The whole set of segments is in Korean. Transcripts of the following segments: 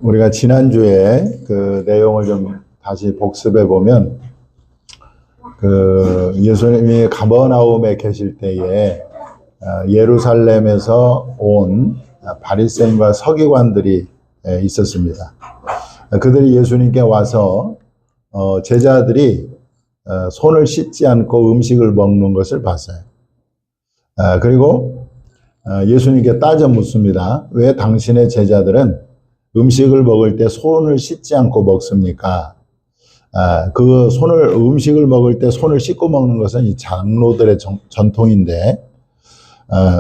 우리가 지난주에 그 내용을 좀 다시 복습해 보면, 예수님이 가버나움에 계실 때에 예루살렘에서 온 바리새인과 서기관들이 있었습니다. 그들이 예수님께 와서 제자들이 손을 씻지 않고 음식을 먹는 것을 봤어요. 그리고 예수님께 따져 묻습니다. 왜 당신의 제자들은 음식을 먹을 때 손을 씻지 않고 먹습니까? 음식을 먹을 때 손을 씻고 먹는 것은 이 장로들의 전통인데,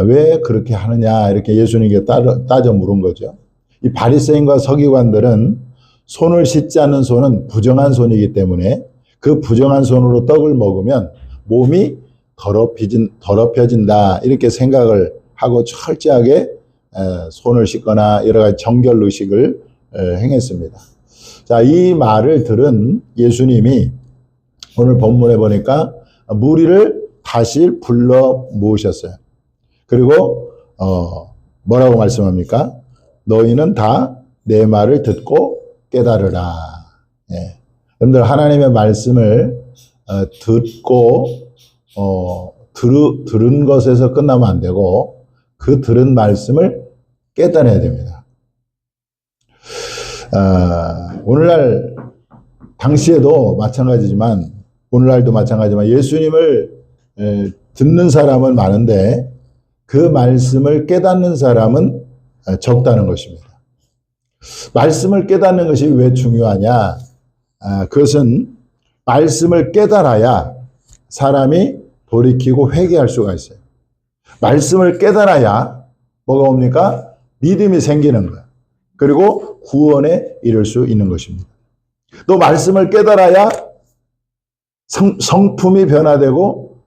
왜 그렇게 하느냐, 이렇게 예수님께 따져 물은 거죠. 이 바리새인과 서기관들은 손을 씻지 않는 손은 부정한 손이기 때문에 그 부정한 손으로 떡을 먹으면 몸이 더럽혀진다, 이렇게 생각을 하고 철저하게 손을 씻거나 여러 가지 정결 의식을 행했습니다. 자, 이 말을 들은 예수님이 오늘 본문에 보니까 무리를 다시 불러 모으셨어요. 그리고 뭐라고 말씀합니까? 너희는 다 내 말을 듣고 깨달으라. 예. 여러분들, 하나님의 말씀을 듣고 들은 것에서 끝나면 안 되고 그 들은 말씀을 깨달아야 됩니다. 오늘날 당시에도 마찬가지지만 오늘날도 마찬가지지만 예수님을 듣는 사람은 많은데 그 말씀을 깨닫는 사람은 적다는 것입니다. 말씀을 깨닫는 것이 왜 중요하냐? 그것은 말씀을 깨달아야 사람이 돌이키고 회개할 수가 있어요. 말씀을 깨달아야 뭐가 옵니까? 믿음이 생기는 거예요. 그리고 구원에 이를 수 있는 것입니다. 또 말씀을 깨달아야 성품이 변화되고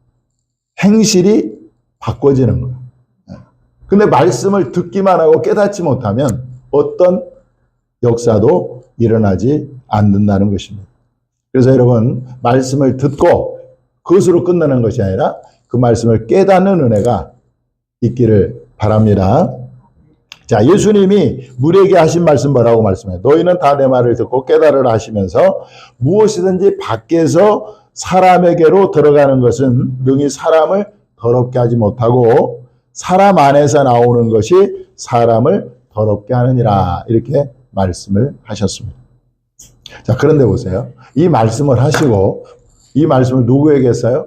행실이 바꿔지는 거예요. 근데 말씀을 듣기만 하고 깨닫지 못하면 어떤 역사도 일어나지 않는다는 것입니다. 그래서 여러분, 말씀을 듣고 그것으로 끝나는 것이 아니라 그 말씀을 깨닫는 은혜가 있기를 바랍니다. 자, 예수님이 무리에게 하신 말씀 뭐라고 말씀해요? 너희는 다 내 말을 듣고 깨달으라 하시면서 무엇이든지 밖에서 사람에게로 들어가는 것은 능히 사람을 더럽게 하지 못하고 사람 안에서 나오는 것이 사람을 더럽게 하느니라, 이렇게 말씀을 하셨습니다. 자, 그런데 보세요. 이 말씀을 하시고 이 말씀을 누구에게 했어요?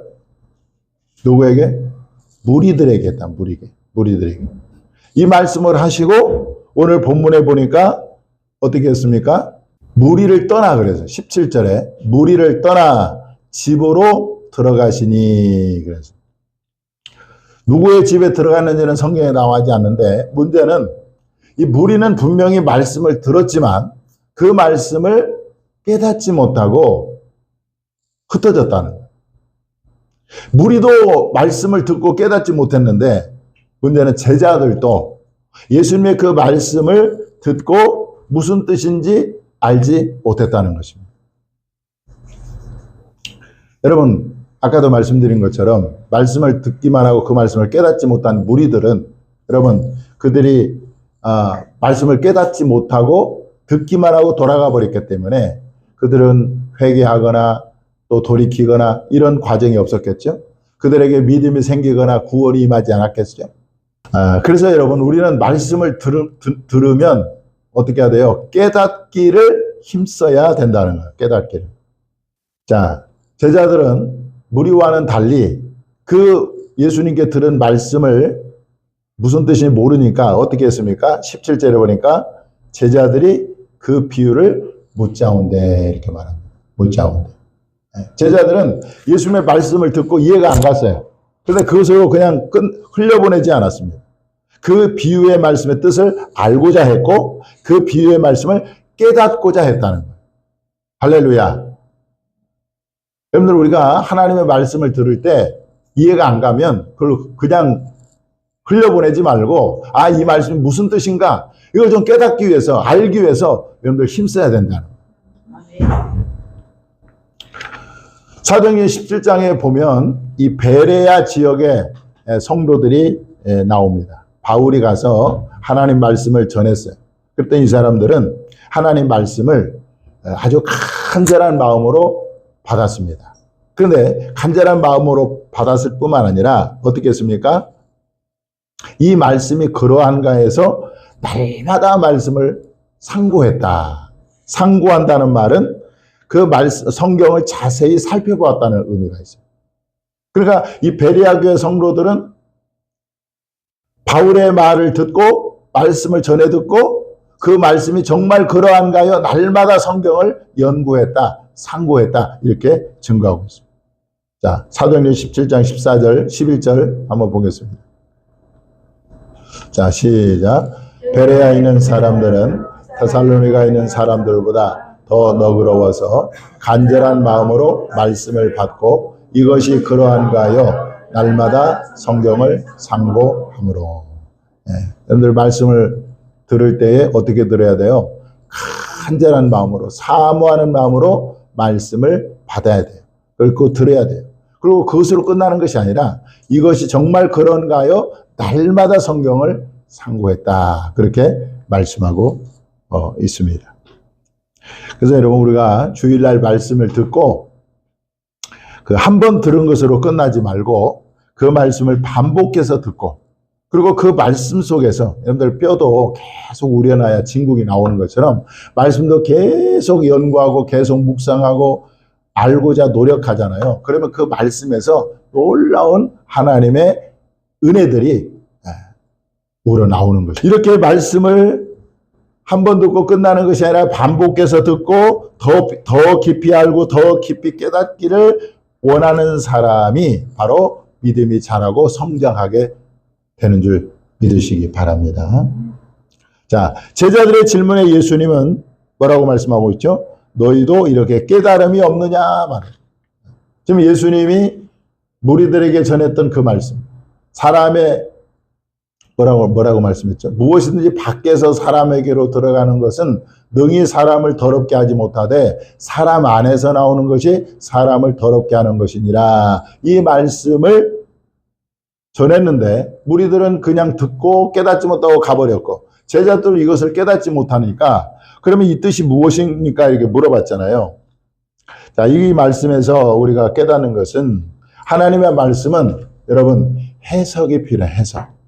누구에게? 무리들에게 했다. 무리들에게. 이 말씀을 하시고 오늘 본문에 보니까 어떻게 했습니까? 무리를 떠나, 그래서 17절에 무리를 떠나 집으로 들어가시니, 그래서 누구의 집에 들어갔는지는 성경에 나와있지 않는데, 문제는 이 무리는 분명히 말씀을 들었지만 그 말씀을 깨닫지 못하고 흩어졌다는 거예요. 무리도 말씀을 듣고 깨닫지 못했는데 문제는 제자들도 예수님의 그 말씀을 듣고 무슨 뜻인지 알지 못했다는 것입니다. 여러분, 아까도 말씀드린 것처럼 말씀을 듣기만 하고 그 말씀을 깨닫지 못한 무리들은, 여러분, 그들이 말씀을 깨닫지 못하고 듣기만 하고 돌아가 버렸기 때문에 그들은 회개하거나 또 돌이키거나 이런 과정이 없었겠죠. 그들에게 믿음이 생기거나 구원이 임하지 않았겠죠. 그래서 여러분, 우리는 말씀을 들으면 어떻게 해야 돼요? 깨닫기를 힘써야 된다는 거예요. 깨닫기를. 자, 제자들은 무리와는 달리 그 예수님께 들은 말씀을 무슨 뜻인지 모르니까 어떻게 했습니까? 17절에 보니까 제자들이 그 비유를 묻자온대, 이렇게 말합니다. 묻자온대. 제자들은 예수님의 말씀을 듣고 이해가 안 갔어요. 그런데 그것으로 그냥 흘려보내지 않았습니다. 그 비유의 말씀의 뜻을 알고자 했고 그 비유의 말씀을 깨닫고자 했다는 거예요. 할렐루야. 여러분들, 우리가 하나님의 말씀을 들을 때 이해가 안 가면 그걸 그냥 흘려보내지 말고, 이 말씀이 무슨 뜻인가, 이걸 좀 깨닫기 위해서, 알기 위해서 여러분들 힘써야 된다는 거예요. 사도행전 17장에 보면 이 베레아 지역의 성도들이 나옵니다. 바울이 가서 하나님 말씀을 전했어요. 그랬더니 이 사람들은 하나님 말씀을 아주 간절한 마음으로 받았습니다. 그런데 간절한 마음으로 받았을 뿐만 아니라 어떻게 했습니까? 이 말씀이 그러한가 해서 날마다 말씀을 상고했다. 상고한다는 말은 그 성경을 자세히 살펴보았다는 의미가 있어요. 그러니까 이 베레아 교회 성도들은 바울의 말을 듣고 말씀을 전해 듣고 그 말씀이 정말 그러한가요? 날마다 성경을 연구했다, 상고했다 이렇게 증거하고 있습니다. 자, 사도행전 17장 14절, 11절 한번 보겠습니다. 자, 시작. 베레아에 있는 사람들은 데살로니가에 있는 사람들보다 더 너그러워서 간절한 마음으로 말씀을 받고 이것이 그러한가요? 날마다 성경을 상고함으로. 여러분들 말씀을 들을 때에 어떻게 들어야 돼요? 간절한 마음으로, 사모하는 마음으로 말씀을 받아야 돼요. 그리고 들어야 돼요. 그리고 그것으로 끝나는 것이 아니라 이것이 정말 그런가요? 날마다 성경을 상고했다. 그렇게 말씀하고 있습니다. 그래서 여러분 우리가 주일날 말씀을 듣고 그 한 번 들은 것으로 끝나지 말고 그 말씀을 반복해서 듣고 그리고 그 말씀 속에서 여러분들 뼈도 계속 우려놔야 진국이 나오는 것처럼 말씀도 계속 연구하고 계속 묵상하고 알고자 노력하잖아요. 그러면 그 말씀에서 놀라운 하나님의 은혜들이 우러나오는 거죠. 이렇게 말씀을 한 번 듣고 끝나는 것이 아니라 반복해서 듣고 더 깊이 알고 더 깊이 깨닫기를 원하는 사람이 바로 믿음이 자라고 성장하게 되는 줄 믿으시기 바랍니다. 자, 제자들의 질문에 예수님은 뭐라고 말씀하고 있죠? 너희도 이렇게 깨달음이 없느냐 말이에요. 지금 예수님이 무리들에게 전했던 그 말씀, 사람의 뭐라고 말씀했죠? 무엇이든지 밖에서 사람에게로 들어가는 것은 능히 사람을 더럽게 하지 못하되 사람 안에서 나오는 것이 사람을 더럽게 하는 것이니라. 이 말씀을 전했는데 무리들은 그냥 듣고 깨닫지 못하고 가버렸고 제자들은 이것을 깨닫지 못하니까 그러면 이 뜻이 무엇입니까? 이렇게 물어봤잖아요. 자, 이 말씀에서 우리가 깨닫는 것은 하나님의 말씀은 여러분 해석이 필요해. 해석.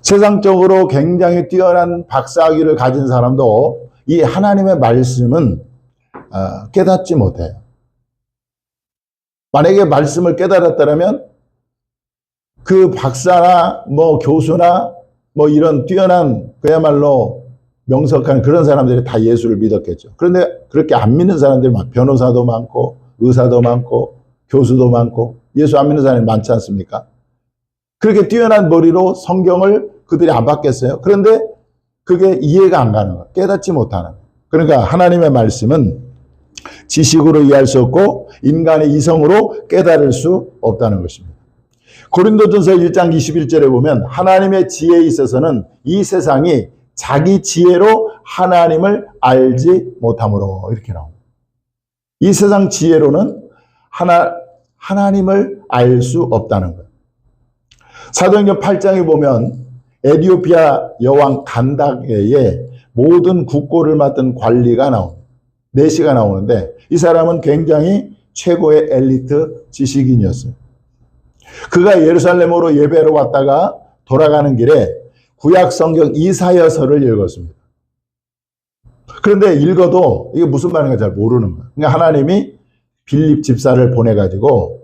세상적으로 굉장히 뛰어난 박사학위를 가진 사람도 이 하나님의 말씀은 깨닫지 못해요. 만약에 말씀을 깨달았다면 그 박사나 교수나 이런 뛰어난 그야말로 명석한 그런 사람들이 다 예수를 믿었겠죠. 그런데 그렇게 안 믿는 사람들이 막 변호사도 많고 의사도 많고 교수도 많고 예수 안 믿는 사람이 많지 않습니까? 그렇게 뛰어난 머리로 성경을 그들이 안 받겠어요. 그런데 그게 이해가 안 가는 거예요. 깨닫지 못하는 거예요. 그러니까 하나님의 말씀은 지식으로 이해할 수 없고 인간의 이성으로 깨달을 수 없다는 것입니다. 고린도전서 1장 21절에 보면 하나님의 지혜에 있어서는 이 세상이 자기 지혜로 하나님을 알지 못함으로 이렇게 나옵니다. 이 세상 지혜로는 하나님을 알 수 없다는 거예요. 사도행전 8장에 보면 에티오피아 여왕 간다게의 모든 국고를 맡은 관리가 나옵니다. 내시가 나오는데 이 사람은 굉장히 최고의 엘리트 지식인이었어요. 그가 예루살렘으로 예배로 왔다가 돌아가는 길에 구약 성경 이사야서를 읽었습니다. 그런데 읽어도 이게 무슨 말인가 잘 모르는 거예요. 그러니까 하나님이 빌립 집사를 보내가지고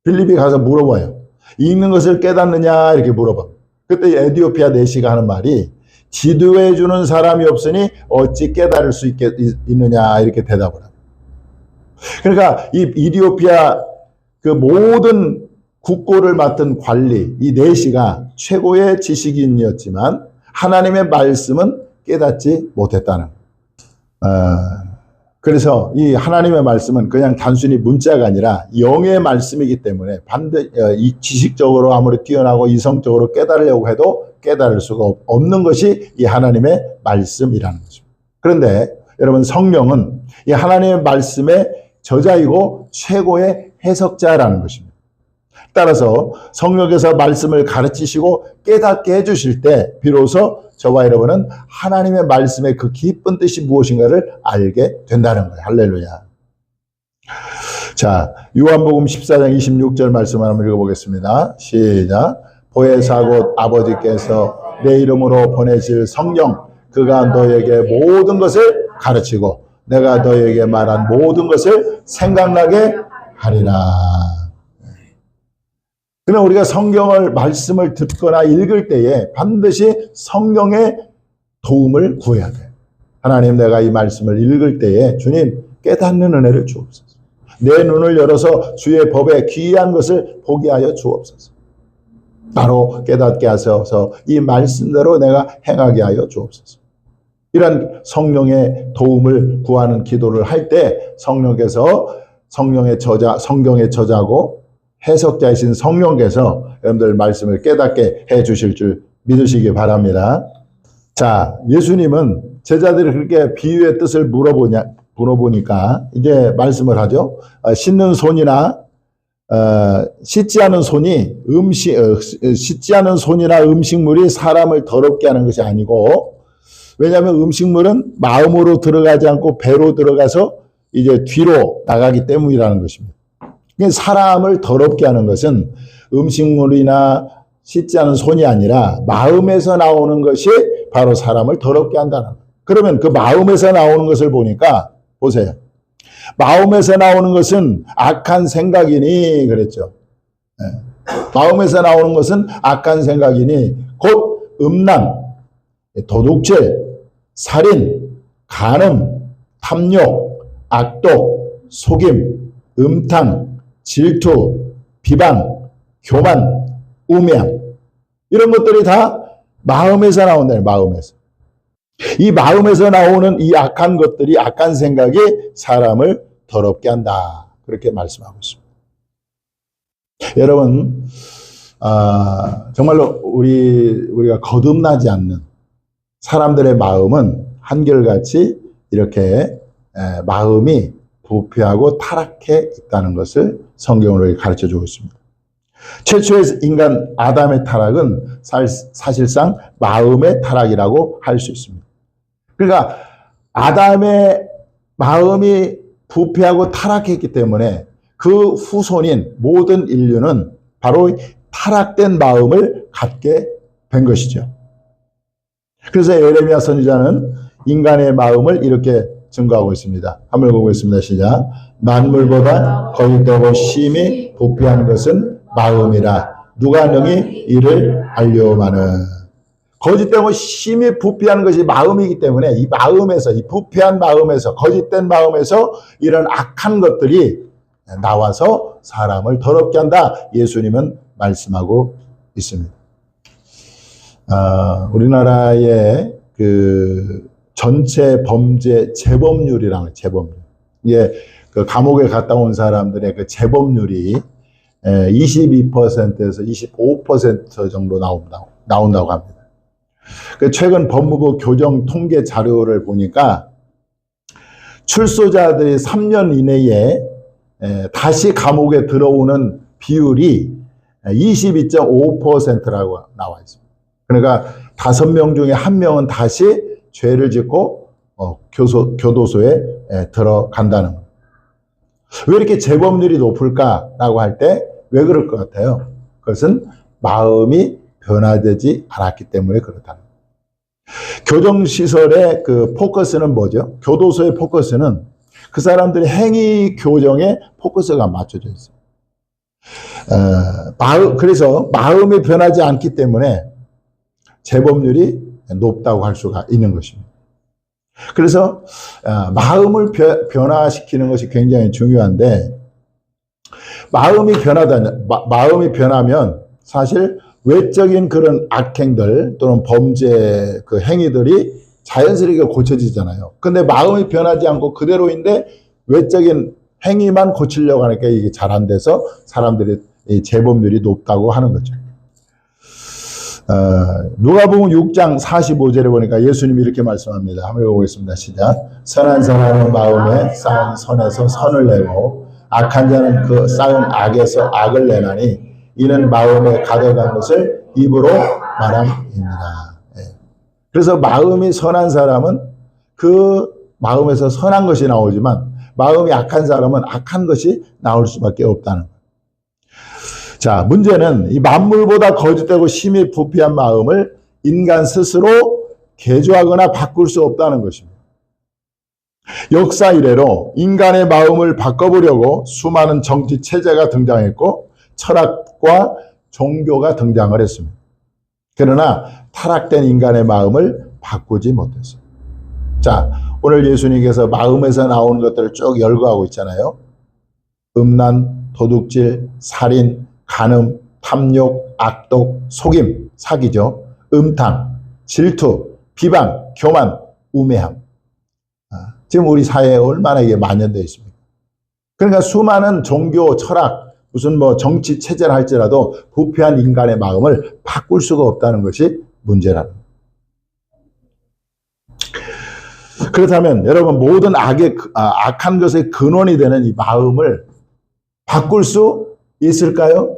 빌립이 가서 물어봐요. 읽는 것을 깨닫느냐 이렇게 물어봐. 그때 에티오피아 내시가 하는 말이 지도해 주는 사람이 없으니 어찌 깨달을 수 있느냐 이렇게 대답을 합니다. 그러니까 이 이디오피아 그 모든 국고를 맡은 관리 이 내시가 최고의 지식인이었지만 하나님의 말씀은 깨닫지 못했다는 그래서 이 하나님의 말씀은 그냥 단순히 문자가 아니라 영의 말씀이기 때문에 이 지식적으로 아무리 뛰어나고 이성적으로 깨달으려고 해도 깨달을 수가 없는 것이 이 하나님의 말씀이라는 거죠. 그런데 여러분 성령은 이 하나님의 말씀의 저자이고 최고의 해석자라는 것입니다. 따라서 성령께서 말씀을 가르치시고 깨닫게 해주실 때 비로소 저와 여러분은 하나님의 말씀의 그 깊은 뜻이 무엇인가를 알게 된다는 거예요. 할렐루야. 자, 요한복음 14장 26절 말씀을 한번 읽어보겠습니다. 시작. 보혜사 곧 아버지께서 내 이름으로 보내실 성령, 그가 너에게 모든 것을 가르치고 내가 너에게 말한 모든 것을 생각나게 하리라. 그러나 우리가 성경을 말씀을 듣거나 읽을 때에 반드시 성령의 도움을 구해야 돼요. 하나님, 내가 이 말씀을 읽을 때에 주님 깨닫는 은혜를 주옵소서. 내 눈을 열어서 주의 법에 귀한 것을 보게 하여 주옵소서. 바로 깨닫게 하셔서 이 말씀대로 내가 행하게 하여 주옵소서. 이런 성령의 도움을 구하는 기도를 할 때 성령께서 성령의 저자, 성경의 저자고 해석자이신 성령께서 여러분들 말씀을 깨닫게 해 주실 줄 믿으시기 바랍니다. 자, 예수님은 제자들이 그렇게 비유의 뜻을 물어보니까 이제 말씀을 하죠. 씻는 손이나 씻지 않은 손이나 음식물이 사람을 더럽게 하는 것이 아니고, 왜냐하면 음식물은 마음으로 들어가지 않고 배로 들어가서 이제 뒤로 나가기 때문이라는 것입니다. 사람을 더럽게 하는 것은 음식물이나 씻지 않은 손이 아니라 마음에서 나오는 것이 바로 사람을 더럽게 한다는 거예요. 그러면 그 마음에서 나오는 것을 보니까 보세요. 마음에서 나오는 것은 악한 생각이니 그랬죠. 마음에서 나오는 것은 악한 생각이니 곧 음란, 도둑질, 살인, 간음, 탐욕, 악독, 속임, 음탕, 질투, 비방, 교만, 우매함, 이런 것들이 다 마음에서 나온다는, 마음에서. 이 마음에서 나오는 이 악한 것들이, 악한 생각이 사람을 더럽게 한다, 그렇게 말씀하고 있습니다. 여러분, 정말로 우리가 거듭나지 않는 사람들의 마음은 한결같이 이렇게 마음이 부패하고 타락해 있다는 것을 성경으로 가르쳐주고 있습니다. 최초의 인간 아담의 타락은 사실상 마음의 타락이라고 할 수 있습니다. 그러니까 아담의 마음이 부패하고 타락했기 때문에 그 후손인 모든 인류는 바로 타락된 마음을 갖게 된 것이죠. 그래서 예레미야 선지자는 인간의 마음을 이렇게 증거하고 있습니다. 한번 읽어보겠습니다. 시작. 만물보다 거짓되고 심히 부패한 것은 마음이라 누가 능히 이를 알려마는. 거짓되고 심히 부패한 것이 마음이기 때문에 이 마음에서, 이 부패한 마음에서, 거짓된 마음에서 이런 악한 것들이 나와서 사람을 더럽게 한다, 예수님은 말씀하고 있습니다. 우리나라의 그 전체 범죄 재범률이라는, 재범률. 이게 그 감옥에 갔다 온 사람들의 그 재범률이 22%에서 25% 정도 나온다고 합니다. 그 최근 법무부 교정 통계 자료를 보니까 출소자들이 3년 이내에 다시 감옥에 들어오는 비율이 22.5%라고 나와 있습니다. 그러니까 5명 중에 1명은 다시 죄를 짓고 교도소에 들어간다는 거예요. 왜 이렇게 재범률이 높을까라고 할 때 왜 그럴 것 같아요? 그것은 마음이 변화되지 않았기 때문에 그렇다는 거예요. 교정시설의 그 포커스는 뭐죠? 교도소의 포커스는 그 사람들의 행위 교정에 포커스가 맞춰져 있어요. 그래서 마음이 변하지 않기 때문에 재범률이 높다고 할 수가 있는 것입니다. 그래서 마음을 변화시키는 것이 굉장히 중요한데, 마음이 변하면 사실 외적인 그런 악행들 또는 범죄 그 행위들이 자연스럽게 고쳐지잖아요. 근데 마음이 변하지 않고 그대로인데 외적인 행위만 고치려고 하니까 이게 잘 안 돼서 사람들이 이 재범률이 높다고 하는 거죠. 누가복음 6장 45절에 보니까 예수님이 이렇게 말씀합니다. 한번 읽어보겠습니다. 시작. 선한 사람은 마음에 쌓은 선에서 선을 내고 악한 자는 그 쌓은 악에서 악을 내나니 이는 마음에 가득한 것을 입으로 말함이니라. 그래서 마음이 선한 사람은 그 마음에서 선한 것이 나오지만 마음이 악한 사람은 악한 것이 나올 수밖에 없다는 거예요. 자, 문제는 이 만물보다 거짓되고 심히 부패한 마음을 인간 스스로 개조하거나 바꿀 수 없다는 것입니다. 역사 이래로 인간의 마음을 바꿔보려고 수많은 정치 체제가 등장했고 철학과 종교가 등장을 했습니다. 그러나 타락된 인간의 마음을 바꾸지 못했어요. 자, 오늘 예수님께서 마음에서 나오는 것들을 쭉 열거하고 있잖아요. 음란, 도둑질, 살인, 간음, 탐욕, 악독, 속임, 사기죠. 음탕, 질투, 비방, 교만, 우매함. 지금 우리 사회에 얼마나 이게 만연되어 있습니까? 그러니까 수많은 종교, 철학, 무슨 뭐 정치 체제를 할지라도 부패한 인간의 마음을 바꿀 수가 없다는 것이 문제라는 거예요. 그렇다면 여러분 모든 악한 것의 근원이 되는 이 마음을 바꿀 수 있을까요?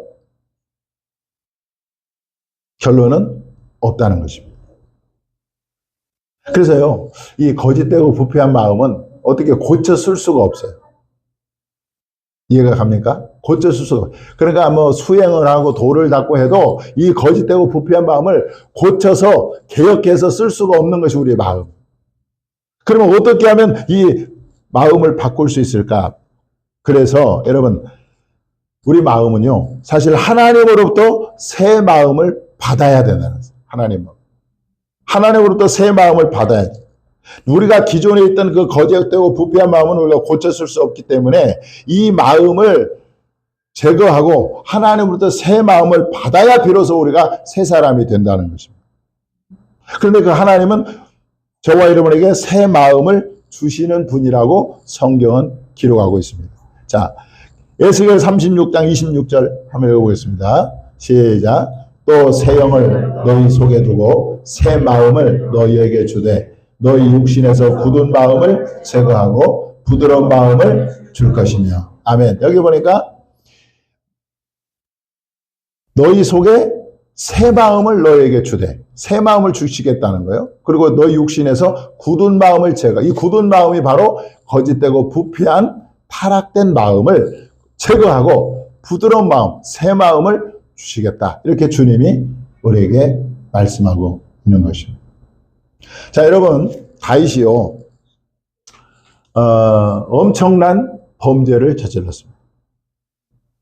결론은 없다는 것입니다. 그래서요, 이 거짓되고 부패한 마음은 어떻게 고쳐 쓸 수가 없어요. 이해가 갑니까? 고쳐 쓸 수가 없어요. 그러니까 뭐 수행을 하고 도를 닦고 해도 이 거짓되고 부패한 마음을 고쳐서 개혁해서 쓸 수가 없는 것이 우리의 마음. 그러면 어떻게 하면 이 마음을 바꿀 수 있을까? 그래서 여러분, 우리 마음은요, 사실 하나님으로부터 새 마음을 받아야 된다는 거예요. 하나님으로부터 새 마음을 받아야 돼. 우리가 기존에 있던 그 거짓되고 부패한 마음은 우리가 고쳤을 수 없기 때문에 이 마음을 제거하고 하나님으로부터 새 마음을 받아야 비로소 우리가 새 사람이 된다는 것입니다. 그런데 그 하나님은 저와 여러분에게 새 마음을 주시는 분이라고 성경은 기록하고 있습니다. 자, 에스겔 36장 26절 한번 읽어보겠습니다. 시작. 또 새 영을 너희 속에 두고 새 마음을 너희에게 주되 너희 육신에서 굳은 마음을 제거하고 부드러운 마음을 줄 것이며. 아멘. 여기 보니까 너희 속에 새 마음을 너희에게 주되 새 마음을 주시겠다는 거예요. 그리고 너희 육신에서 굳은 마음을 제거. 이 굳은 마음이 바로 거짓되고 부패한 타락된 마음을 제거하고 부드러운 마음, 새 마음을 주시겠다. 이렇게 주님이 우리에게 말씀하고 있는 것입니다. 자, 여러분, 다윗이요, 엄청난 범죄를 저질렀습니다.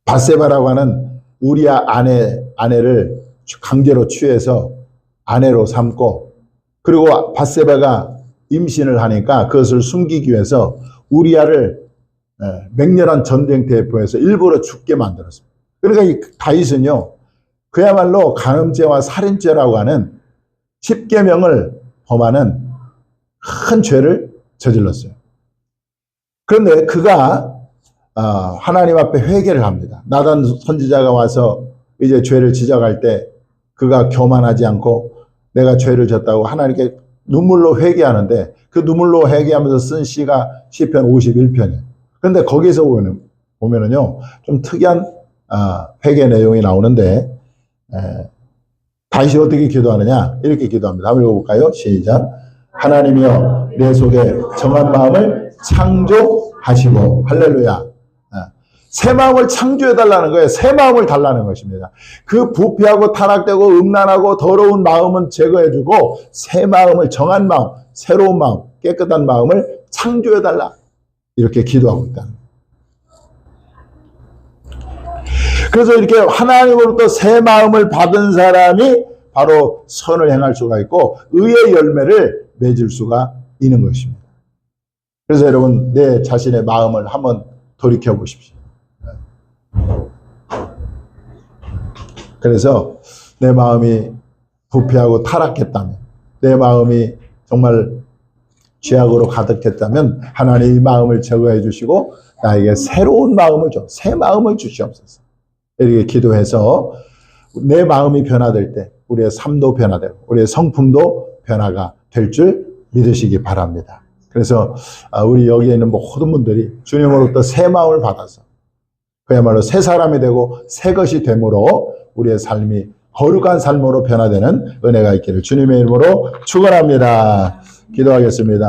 밧세바라고 하는 우리아 아내를 강제로 취해서 아내로 삼고, 그리고 밧세바가 임신을 하니까 그것을 숨기기 위해서 우리아를 맹렬한 전쟁터에 보내서 일부러 죽게 만들었습니다. 그러니까 이 다윗은요, 그야말로 간음죄와 살인죄라고 하는 10계명을 범하는 큰 죄를 저질렀어요. 그런데 그가 하나님 앞에 회개를 합니다. 나단 선지자가 와서 이제 죄를 지적할 때 그가 교만하지 않고 내가 죄를 졌다고 하나님께 눈물로 회개하는데 그 눈물로 회개하면서 쓴 시가 시편 51편이에요. 그런데 거기서 보면은요, 좀 특이한 회개 내용이 나오는데, 다윗이 어떻게 기도하느냐? 이렇게 기도합니다. 한번 읽어볼까요? 시작. 하나님이여 내 속에 정한 마음을 창조하시고, 할렐루야. 새 마음을 창조해달라는 거예요. 새 마음을 달라는 것입니다. 그 부패하고 타락되고 음란하고 더러운 마음은 제거해주고 새 마음을, 정한 마음, 새로운 마음, 깨끗한 마음을 창조해달라. 이렇게 기도하고 있다. 그래서 이렇게 하나님으로부터 새 마음을 받은 사람이 바로 선을 행할 수가 있고 의의 열매를 맺을 수가 있는 것입니다. 그래서 여러분, 내 자신의 마음을 한번 돌이켜 보십시오. 그래서 내 마음이 부패하고 타락했다면, 내 마음이 정말 죄악으로 가득했다면 하나님이 마음을 제거해 주시고 나에게 새로운 마음을 줘, 새 마음을 주시옵소서. 이렇게 기도해서 내 마음이 변화될 때 우리의 삶도 변화되고 우리의 성품도 변화가 될 줄 믿으시기 바랍니다. 그래서 우리 여기에 있는 모든 분들이 주님으로부터 새 마음을 받아서 그야말로 새 사람이 되고 새 것이 됨으로 우리의 삶이 거룩한 삶으로 변화되는 은혜가 있기를 주님의 이름으로 축원합니다. 기도하겠습니다.